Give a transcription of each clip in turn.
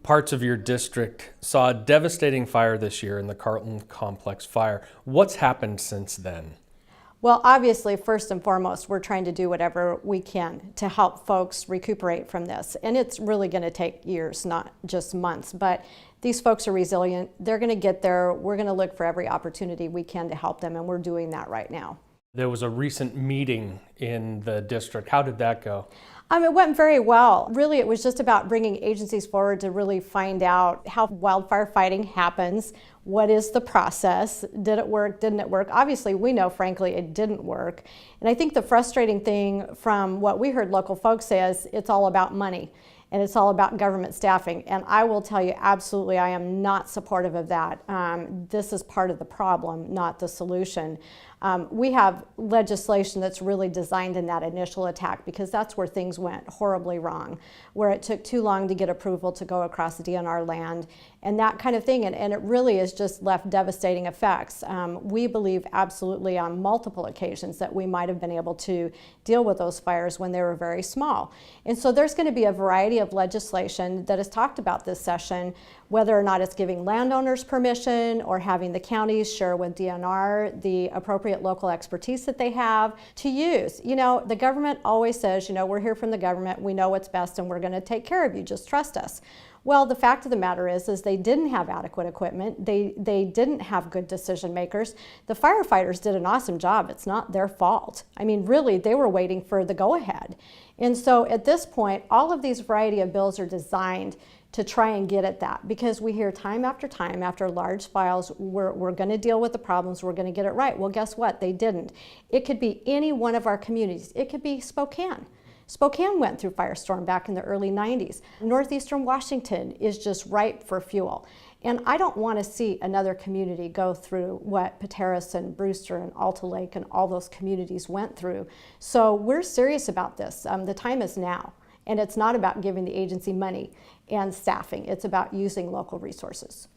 Parts of your district saw a devastating fire this year in the Carlton Complex fire. What's happened since then? Well, obviously, first and foremost, we're trying to do whatever we can to help folks recuperate from this. And it's really going to take years, not just months. But these folks are resilient. They're going to get there. We're going to look for every opportunity we can to help them, and we're doing that right now. There was a recent meeting in the district. How did that go? It went very well. Really, it was just about bringing agencies forward to really find out how wildfire fighting happens. What is the process? Did it work? Didn't it work? Obviously, we know, frankly, it didn't work. And I think the frustrating thing from what we heard local folks say is it's all about money and it's all about government staffing. And I will tell you, absolutely, I am not supportive of that. This is part of the problem, not the solution. We have legislation that's really designed in that initial attack because that's where things went horribly wrong, where it took too long to get approval to go across the DNR land and that kind of thing. And it really has just left devastating effects. We believe absolutely on multiple occasions that we might have been able to deal with those fires when they were very small. And so there's going to be a variety of legislation that is talked about this session, whether or not it's giving landowners permission or having the counties share with DNR the appropriate local expertise that they have to use. You know, the government always says, you know, we're here from the government, we know what's best and we're going to take care of you, just trust us. Well, the fact of the matter is they didn't have adequate equipment, they didn't have good decision makers. The firefighters did an awesome job, it's not their fault. I mean, really, they were waiting for the go-ahead. And so at this point, all of these variety of bills are designed to try and get at that, because we hear time after large files, we're going to deal with the problems, we're going to get it right. Well, guess what? They didn't. It could be any one of our communities. It could be Spokane. Spokane went through firestorm back in the early 90s. Northeastern Washington is just ripe for fuel. And I don't want to see another community go through what Pateros and Brewster and Alta Lake and all those communities went through. So we're serious about this. The time is now. And it's not about giving the agency money and staffing. It's about using local resources.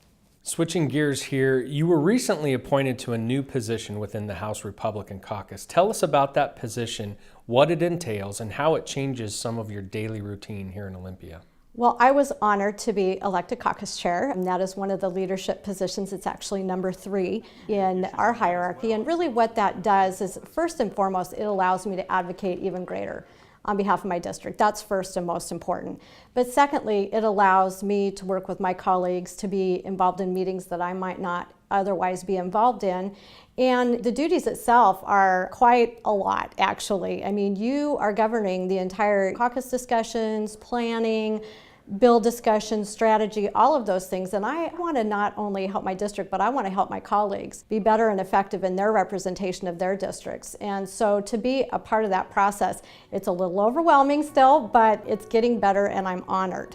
Switching gears here, you were recently appointed to a new position within the House Republican Caucus. Tell us about that position, what it entails, and how it changes some of your daily routine here in Olympia. Well, I was honored to be elected caucus chair, and that is one of the leadership positions. It's actually number 3 in our hierarchy. And really what that does is, first and foremost, it allows me to advocate even greater on behalf of my district. That's first and most important. But secondly, it allows me to work with my colleagues to be involved in meetings that I might not otherwise be involved in. And the duties itself are quite a lot, actually. I mean, you are governing the entire caucus discussions, planning, bill discussion, strategy, all of those things. And I want to not only help my district, but I want to help my colleagues be better and effective in their representation of their districts. And so to be a part of that process, it's a little overwhelming still, but it's getting better and I'm honored.